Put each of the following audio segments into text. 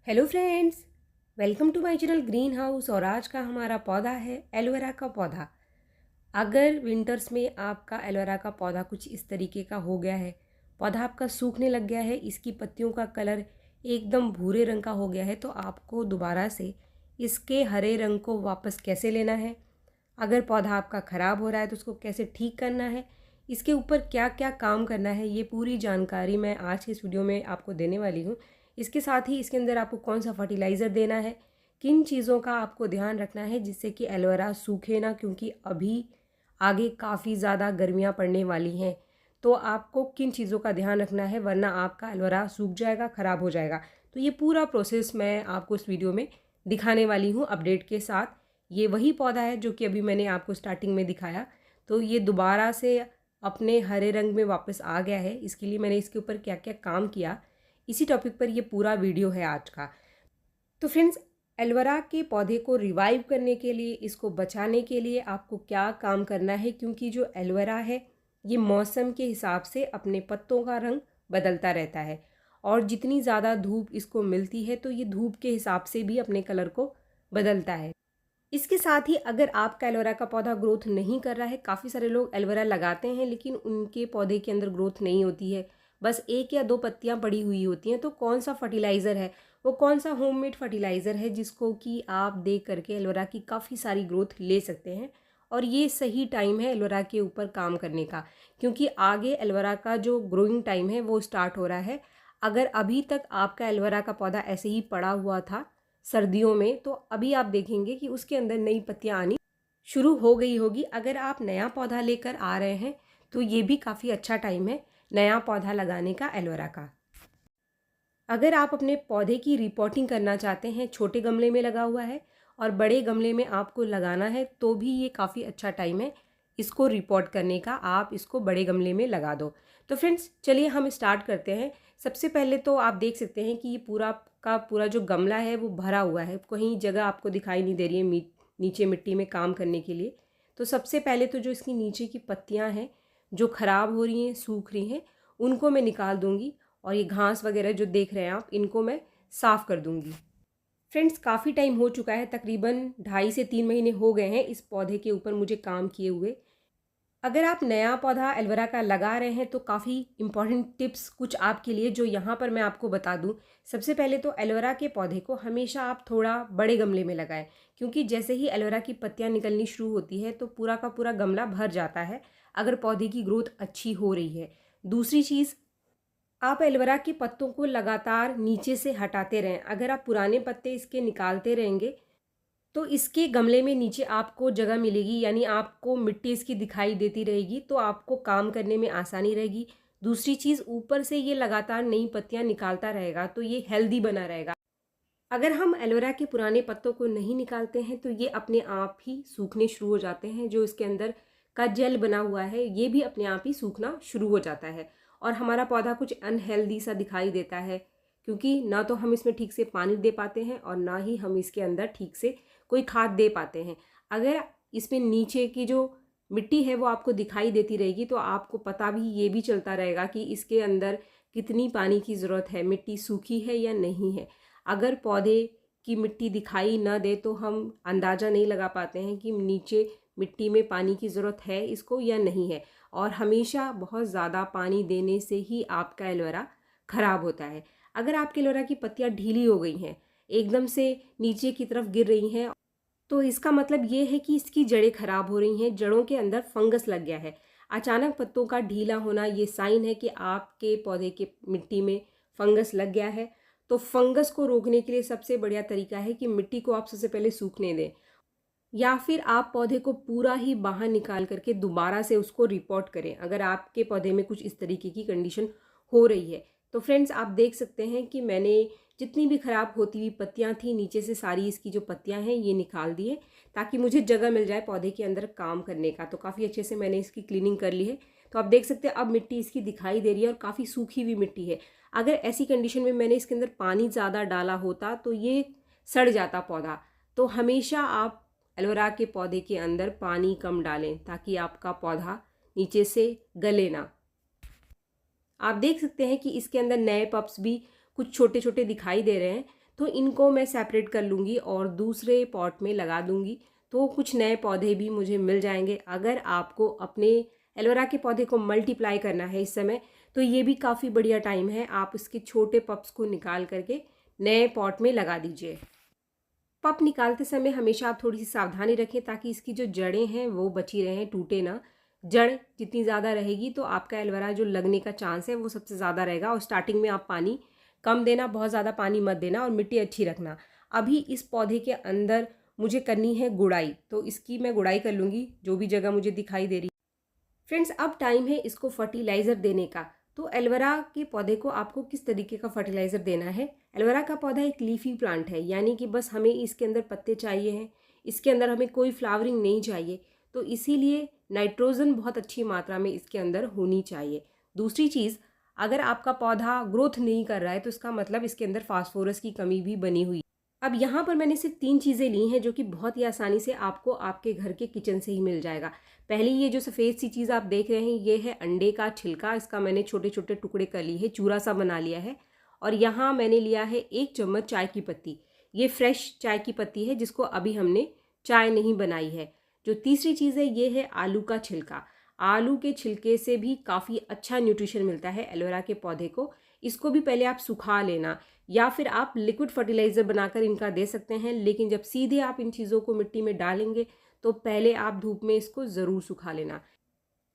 Hello friends, welcome to my channel Green House. और आज का हमारा पौधा है एलोवेरा का पौधा। अगर विंटर्स में आपका एलोवेरा का पौधा कुछ इस तरीके का हो गया है, पौधा आपका सूखने लग गया है, इसकी पत्तियों का कलर एकदम भूरे रंग का हो गया है, तो आपको दोबारा से इसके हरे रंग को वापस कैसे लेना है, अगर पौधा आपका ख़राब हो रहा है तो उसको कैसे ठीक करना है, इसके ऊपर क्या क्या काम करना है, ये पूरी जानकारी मैं आज के इस वीडियो में आपको देने वाली हूँ। इसके साथ ही इसके अंदर आपको कौन सा फर्टिलाइज़र देना है, किन चीज़ों का आपको ध्यान रखना है जिससे कि एलोवेरा सूखे ना, क्योंकि अभी आगे काफ़ी ज़्यादा गर्मियाँ पड़ने वाली हैं। तो आपको किन चीज़ों का ध्यान रखना है, वरना आपका एलोवेरा सूख जाएगा, ख़राब हो जाएगा। तो ये पूरा प्रोसेस मैं आपको इस वीडियो में दिखाने वाली हूँ अपडेट के साथ। ये वही पौधा है जो कि अभी मैंने आपको स्टार्टिंग में दिखाया, तो ये दोबारा से अपने हरे रंग में वापस आ गया है। इसके लिए मैंने इसके ऊपर क्या क्या काम किया, इसी टॉपिक पर ये पूरा वीडियो है आज का। तो फ्रेंड्स, एलोवेरा के पौधे को रिवाइव करने के लिए, इसको बचाने के लिए आपको क्या काम करना है, क्योंकि जो एलोवेरा है ये मौसम के हिसाब से अपने पत्तों का रंग बदलता रहता है, और जितनी ज़्यादा धूप इसको मिलती है तो ये धूप के हिसाब से भी अपने कलर को बदलता है। इसके साथ ही अगर आपका एलोवेरा का पौधा ग्रोथ नहीं कर रहा है, काफ़ी सारे लोग एलोवेरा लगाते हैं लेकिन उनके पौधे के अंदर ग्रोथ नहीं होती है, बस एक या दो पत्तियां पड़ी हुई होती हैं, तो कौन सा फर्टिलाइज़र है, वो कौन सा होममेड फर्टिलाइज़र है जिसको कि आप दे करके एलोवेरा की काफ़ी सारी ग्रोथ ले सकते हैं। और ये सही टाइम है एलोवेरा के ऊपर काम करने का, क्योंकि आगे एलोवेरा का जो ग्रोइंग टाइम है वो स्टार्ट हो रहा है। अगर अभी तक आपका एलोवेरा का पौधा ऐसे ही पड़ा हुआ था सर्दियों में, तो अभी आप देखेंगे कि उसके अंदर नई पत्तियां आनी शुरू हो गई होगी। अगर आप नया पौधा लेकर आ रहे हैं तो ये भी काफ़ी अच्छा टाइम है नया पौधा लगाने का एलोवेरा का। अगर आप अपने पौधे की रिपोर्टिंग करना चाहते हैं, छोटे गमले में लगा हुआ है और बड़े गमले में आपको लगाना है, तो भी ये काफ़ी अच्छा टाइम है इसको रिपोर्ट करने का। आप इसको बड़े गमले में लगा दो। तो फ्रेंड्स, चलिए हम स्टार्ट करते हैं। सबसे पहले तो आप देख सकते हैं कि ये पूरा का पूरा जो गमला है वो भरा हुआ है, कहीं जगह आपको दिखाई नहीं दे रही है नीचे मिट्टी में काम करने के लिए। तो सबसे पहले तो जो इसकी नीचे की पत्तियां हैं जो ख़राब हो रही हैं, सूख रही हैं, उनको मैं निकाल दूंगी, और ये घास वगैरह जो देख रहे हैं आप, इनको मैं साफ़ कर दूंगी। फ्रेंड्स, काफ़ी टाइम हो चुका है, तकरीबन 2.5 से 3 महीने हो गए हैं इस पौधे के ऊपर मुझे काम किए हुए। अगर आप नया पौधा एलोवेरा का लगा रहे हैं तो काफ़ी इंपॉर्टेंट टिप्स कुछ आपके लिए जो यहाँ पर मैं आपको बता दूँ। सबसे पहले तो एलोवेरा के पौधे को हमेशा आप थोड़ा बड़े गमले में लगाएं, क्योंकि जैसे ही एलोवेरा की पत्तियाँ निकलनी शुरू होती है तो पूरा का पूरा गमला भर जाता है, अगर पौधे की ग्रोथ अच्छी हो रही है। दूसरी चीज़, आप एलोवेरा के पत्तों को लगातार नीचे से हटाते रहें। अगर आप पुराने पत्ते इसके निकालते रहेंगे तो इसके गमले में नीचे आपको जगह मिलेगी, यानी आपको मिट्टी इसकी दिखाई देती रहेगी, तो आपको काम करने में आसानी रहेगी। दूसरी चीज़, ऊपर से ये लगातार नई पत्तियां निकालता रहेगा तो ये हेल्दी बना रहेगा। अगर हम एलोवेरा के पुराने पत्तों को नहीं निकालते हैं तो ये अपने आप ही सूखने शुरू हो जाते हैं। जो इसके अंदर का जेल बना हुआ है ये भी अपने आप ही सूखना शुरू हो जाता है, और हमारा पौधा कुछ अनहेल्दी सा दिखाई देता है, क्योंकि ना तो हम इसमें ठीक से पानी दे पाते हैं और ना ही हम इसके अंदर ठीक से कोई खाद दे पाते हैं। अगर इसमें नीचे की जो मिट्टी है वो आपको दिखाई देती रहेगी तो आपको पता भी ये भी चलता रहेगा कि इसके अंदर कितनी पानी की ज़रूरत है, मिट्टी सूखी है या नहीं है। अगर पौधे की मिट्टी दिखाई न दे तो हम अंदाज़ा नहीं लगा पाते हैं कि नीचे मिट्टी में पानी की ज़रूरत है इसको या नहीं है। और हमेशा बहुत ज़्यादा पानी देने से ही आपका एलोवेरा ख़राब होता है। अगर आपके एलोवेरा की पत्तियाँ ढीली हो गई हैं, एकदम से नीचे की तरफ गिर रही हैं, तो इसका मतलब ये है कि इसकी जड़ें खराब हो रही हैं, जड़ों के अंदर फंगस लग गया है। अचानक पत्तों का ढीला होना ये साइन है कि आपके पौधे के मिट्टी में फंगस लग गया है। तो फंगस को रोकने के लिए सबसे बढ़िया तरीका है कि मिट्टी को आप सबसे पहले सूखने दें, या फिर आप पौधे को पूरा ही बाहर निकाल करके दोबारा से उसको रिपोर्ट करें, अगर आपके पौधे में कुछ इस तरीके की कंडीशन हो रही है। तो फ्रेंड्स, आप देख सकते हैं कि मैंने जितनी भी ख़राब होती हुई पत्तियां थी नीचे से सारी इसकी जो पत्तियां हैं ये निकाल दी है, ताकि मुझे जगह मिल जाए पौधे के अंदर काम करने का। तो काफ़ी अच्छे से मैंने इसकी क्लीनिंग कर ली है। तो आप देख सकते हैं अब मिट्टी इसकी दिखाई दे रही है और काफ़ी सूखी हुई मिट्टी है। अगर ऐसी कंडीशन में मैंने इसके अंदर पानी ज़्यादा डाला होता तो ये सड़ जाता पौधा। तो हमेशा आप एलोवेरा के पौधे के अंदर पानी कम डालें ताकि आपका पौधा नीचे से गले ना। आप देख सकते हैं कि इसके अंदर नए पप्स भी कुछ छोटे छोटे दिखाई दे रहे हैं। तो इनको मैं सेपरेट कर लूँगी और दूसरे पॉट में लगा दूँगी, तो कुछ नए पौधे भी मुझे मिल जाएंगे। अगर आपको अपने एलोवेरा के पौधे को मल्टीप्लाई करना है इस समय, तो ये भी काफ़ी बढ़िया टाइम है। आप इसके छोटे पप्स को निकाल करके नए पॉट में लगा दीजिए। पप निकालते समय हमेशा आप थोड़ी सी सावधानी रखें ताकि इसकी जो जड़ें हैं वो बची रहें, टूटे ना। जड़ जितनी ज़्यादा रहेगी तो आपका एलोवेरा जो लगने का चांस है वो सबसे ज़्यादा रहेगा। और स्टार्टिंग में आप पानी कम देना, बहुत ज़्यादा पानी मत देना, और मिट्टी अच्छी रखना। अभी इस पौधे के अंदर मुझे करनी है गुड़ाई, तो इसकी मैं गुड़ाई कर लूँगी जो भी जगह मुझे दिखाई दे रही। फ्रेंड्स, अब टाइम है इसको फर्टिलाइज़र देने का। तो एलोवेरा के पौधे को आपको किस तरीके का फर्टिलाइज़र देना है। एलोवेरा का पौधा एक लीफी प्लांट है, यानी कि बस हमें इसके अंदर पत्ते चाहिए हैं, इसके अंदर हमें कोई फ्लावरिंग नहीं चाहिए। तो इसीलिए नाइट्रोजन बहुत अच्छी मात्रा में इसके अंदर होनी चाहिए। दूसरी चीज़, अगर आपका पौधा ग्रोथ नहीं कर रहा है तो इसका मतलब इसके अंदर फास्फोरस की कमी भी बनी हुई। अब यहाँ पर मैंने सिर्फ 3 चीज़ें ली हैं जो कि बहुत ही आसानी से आपको आपके घर के किचन से ही मिल जाएगा। पहली, ये जो सफ़ेद सी चीज़ आप देख रहे हैं ये है अंडे का छिलका। इसका मैंने छोटे छोटे टुकड़े कर लिए है, चूरा सा बना लिया है। और यहाँ मैंने लिया है 1 चम्मच चाय की पत्ती। ये फ्रेश चाय की पत्ती है जिसको अभी हमने चाय नहीं बनाई है। जो तीसरी चीज़ है ये है आलू का छिलका। आलू के छिलके से भी काफ़ी अच्छा न्यूट्रिशन मिलता है एलोवेरा के पौधे को। इसको भी पहले आप सुखा लेना, या फिर आप लिक्विड फर्टिलाइज़र बनाकर इनका दे सकते हैं। लेकिन जब सीधे आप इन चीज़ों को मिट्टी में डालेंगे तो पहले आप धूप में इसको ज़रूर सुखा लेना।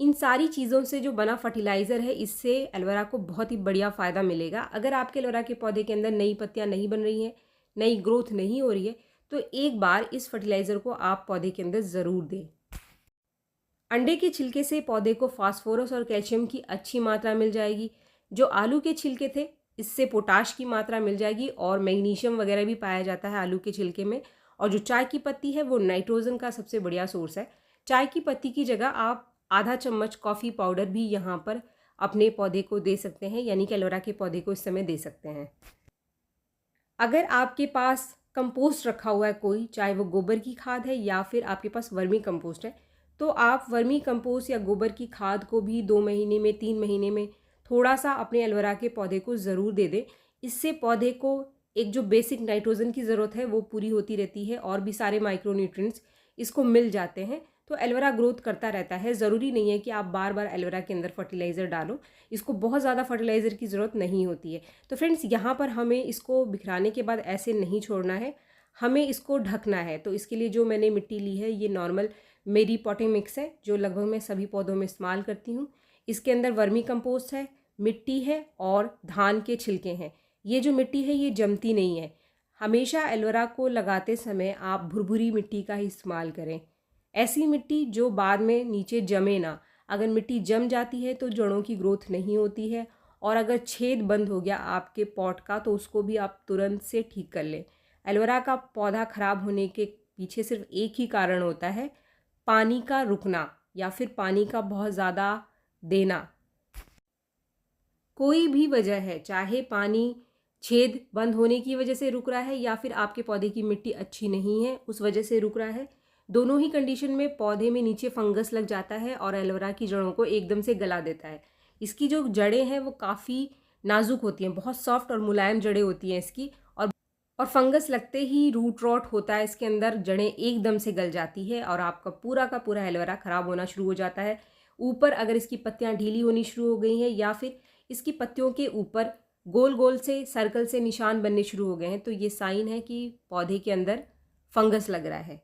इन सारी चीज़ों से जो बना फर्टिलाइज़र है, इससे एलोवेरा को बहुत ही बढ़िया फ़ायदा मिलेगा। अगर आपके एलोवेरा के पौधे के अंदर नई पत्तियाँ नहीं बन रही हैं, नई ग्रोथ नहीं हो रही है, तो एक बार इस फर्टिलाइज़र को आप पौधे के अंदर ज़रूर दें। अंडे के छिलके से पौधे को फास्फोरस और कैल्शियम की अच्छी मात्रा मिल जाएगी। जो आलू के छिलके थे, इससे पोटाश की मात्रा मिल जाएगी, और मैग्नीशियम वगैरह भी पाया जाता है आलू के छिलके में। और जो चाय की पत्ती है वो नाइट्रोजन का सबसे बढ़िया सोर्स है। चाय की पत्ती की जगह आप आधा चम्मच कॉफ़ी पाउडर भी यहाँ पर अपने पौधे को दे सकते हैं, यानी कि एलोवेरा के पौधे को इस समय दे सकते हैं। अगर आपके पास कंपोस्ट रखा हुआ है कोई, चाहे वो गोबर की खाद है या फिर आपके पास वर्मी कंपोस्ट है, तो आप वर्मी कंपोस्ट या गोबर की खाद को भी 2 महीने में, 3 महीने में थोड़ा सा अपने एलोवेरा के पौधे को ज़रूर दे दें। इससे पौधे को एक जो बेसिक नाइट्रोजन की ज़रूरत है वो पूरी होती रहती है, और भी सारे माइक्रो न्यूट्रिएंट्स इसको मिल जाते हैं। तो एलोवेरा ग्रोथ करता रहता है। ज़रूरी नहीं है कि आप बार बार एलोवेरा के अंदर फर्टिलाइज़र डालो, इसको बहुत ज़्यादा फर्टिलाइज़र की ज़रूरत नहीं होती है। तो फ्रेंड्स, यहाँ पर हमें इसको बिखराने के बाद ऐसे नहीं छोड़ना है, हमें इसको ढकना है। तो इसके लिए जो मैंने मिट्टी ली है, ये नॉर्मल मेरी पॉटिंग मिक्स है जो लगभग मैं सभी पौधों में इस्तेमाल करती हूँ। इसके अंदर वर्मी कंपोस्ट है, मिट्टी है और धान के छिलके हैं। ये जो मिट्टी है ये जमती नहीं है। हमेशा एलोवेरा को लगाते समय आप भुरभुरी मिट्टी का ही इस्तेमाल करें, ऐसी मिट्टी जो बाद में नीचे जमे ना। अगर मिट्टी जम जाती है तो जड़ों की ग्रोथ नहीं होती है, और अगर छेद बंद हो गया आपके पॉट का तो उसको भी आप तुरंत से ठीक कर लें। एलोवेरा का पौधा ख़राब होने के पीछे सिर्फ एक ही कारण होता है, पानी का रुकना या फिर पानी का बहुत ज़्यादा देना। कोई भी वजह है, चाहे पानी छेद बंद होने की वजह से रुक रहा है या फिर आपके पौधे की मिट्टी अच्छी नहीं है उस वजह से रुक रहा है, दोनों ही कंडीशन में पौधे में नीचे फंगस लग जाता है और एलोवेरा की जड़ों को एकदम से गला देता है। इसकी जो जड़ें हैं वो काफ़ी नाजुक होती हैं, बहुत सॉफ्ट और मुलायम जड़ें होती हैं इसकी, और फंगस लगते ही रूट रॉट होता है इसके अंदर, जड़ें एकदम से गल जाती है और आपका पूरा का पूरा एलोवेरा ख़राब होना शुरू हो जाता है। ऊपर अगर इसकी पत्तियां ढीली होनी शुरू हो गई हैं या फिर इसकी पत्तियों के ऊपर गोल गोल से सर्कल से निशान बनने शुरू हो गए हैं, तो ये साइन है कि पौधे के अंदर फंगस लग रहा है।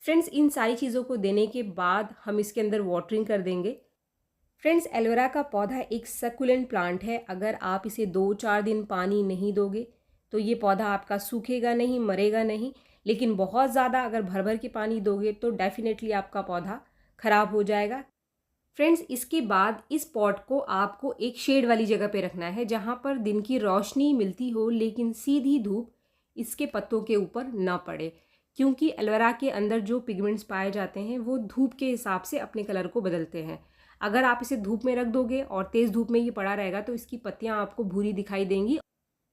फ्रेंड्स, इन सारी चीज़ों को देने के बाद हम इसके अंदर वाटरिंग कर देंगे। फ्रेंड्स, एलोवेरा का पौधा एक सक्यूलेंट प्लांट है। अगर आप इसे 2-4 दिन पानी नहीं दोगे तो ये पौधा आपका सूखेगा नहीं, मरेगा नहीं। लेकिन बहुत ज़्यादा अगर भर भर के पानी दोगे तो डेफिनेटली आपका पौधा ख़राब हो जाएगा। फ्रेंड्स, इसके बाद इस पॉट को आपको एक शेड वाली जगह पे रखना है जहाँ पर दिन की रोशनी मिलती हो, लेकिन सीधी धूप इसके पत्तों के ऊपर ना पड़े, क्योंकि एलोवेरा के अंदर जो पिगमेंट्स पाए जाते हैं वो धूप के हिसाब से अपने कलर को बदलते हैं। अगर आप इसे धूप में रख दोगे और तेज़ धूप में ये पड़ा रहेगा तो इसकी पत्तियाँ आपको भूरी दिखाई देंगी।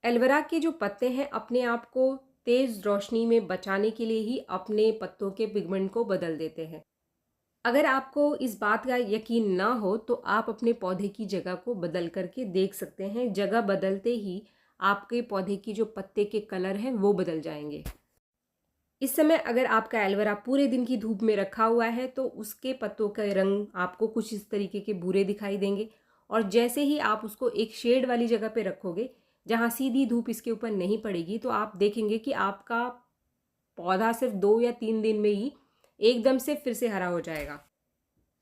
एलोवेरा के जो पत्ते हैं अपने आप को तेज़ रोशनी में बचाने के लिए ही अपने पत्तों के पिगमेंट को बदल देते हैं। अगर आपको इस बात का यकीन ना हो तो आप अपने पौधे की जगह को बदल करके देख सकते हैं। जगह बदलते ही आपके पौधे की जो पत्ते के कलर हैं वो बदल जाएंगे। इस समय अगर आपका एलोवेरा पूरे दिन की धूप में रखा हुआ है तो उसके पत्तों का रंग आपको कुछ इस तरीके के भूरे दिखाई देंगे, और जैसे ही आप उसको एक शेड वाली जगह पे रखोगे जहाँ सीधी धूप इसके ऊपर नहीं पड़ेगी, तो आप देखेंगे कि आपका पौधा सिर्फ 2 या 3 दिन में ही एकदम से फिर से हरा हो जाएगा।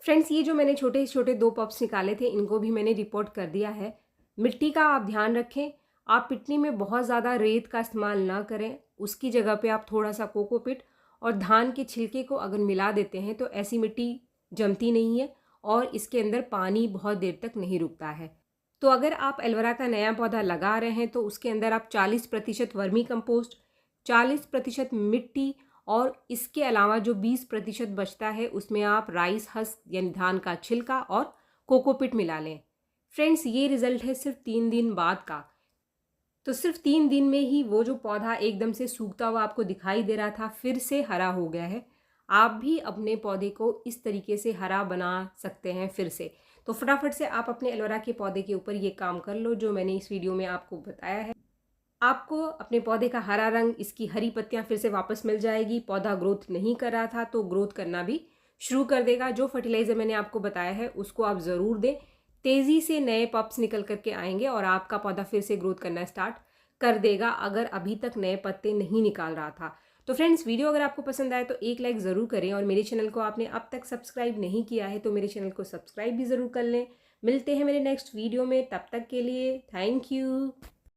फ्रेंड्स, ये जो मैंने छोटे छोटे 2 पप्स निकाले थे इनको भी मैंने रिपोर्ट कर दिया है। मिट्टी का आप ध्यान रखें, आप पिटनी में बहुत ज़्यादा रेत का इस्तेमाल ना करें, उसकी जगह पे आप थोड़ा सा कोकोपीट और धान के छिलके को अगर मिला देते हैं तो ऐसी मिट्टी जमती नहीं है और इसके अंदर पानी बहुत देर तक नहीं रुकता है। तो अगर आप एलोवेरा का नया पौधा लगा रहे हैं तो उसके अंदर आप 40% वर्मी कंपोस्ट, 40% मिट्टी और इसके अलावा जो 20% बचता है उसमें आप राइस हस्क यानी धान का छिलका और कोकोपीट मिला लें। फ्रेंड्स, ये रिजल्ट है सिर्फ 3 दिन बाद का। तो सिर्फ 3 दिन में ही वो जो पौधा एकदम से सूखता हुआ आपको दिखाई दे रहा था फिर से हरा हो गया है। आप भी अपने पौधे को इस तरीके से हरा बना सकते हैं फिर से। तो फटाफट से आप अपने एलोवेरा के पौधे के ऊपर ये काम कर लो जो मैंने इस वीडियो में आपको बताया है। आपको अपने पौधे का हरा रंग, इसकी हरी पत्तियां फिर से वापस मिल जाएगी। पौधा ग्रोथ नहीं कर रहा था तो ग्रोथ करना भी शुरू कर देगा। जो फर्टिलाइज़र मैंने आपको बताया है उसको आप ज़रूर दें। तेज़ी से नए पप्स निकल करके आएंगे और आपका पौधा फिर से ग्रोथ करना स्टार्ट कर देगा अगर अभी तक नए पत्ते नहीं निकाल रहा था। तो फ्रेंड्स, वीडियो अगर आपको पसंद आए तो एक लाइक ज़रूर करें, और मेरे चैनल को आपने अब तक सब्सक्राइब नहीं किया है तो मेरे चैनल को सब्सक्राइब भी ज़रूर कर लें। मिलते हैं मेरे नेक्स्ट वीडियो में, तब तक के लिए थैंक यू।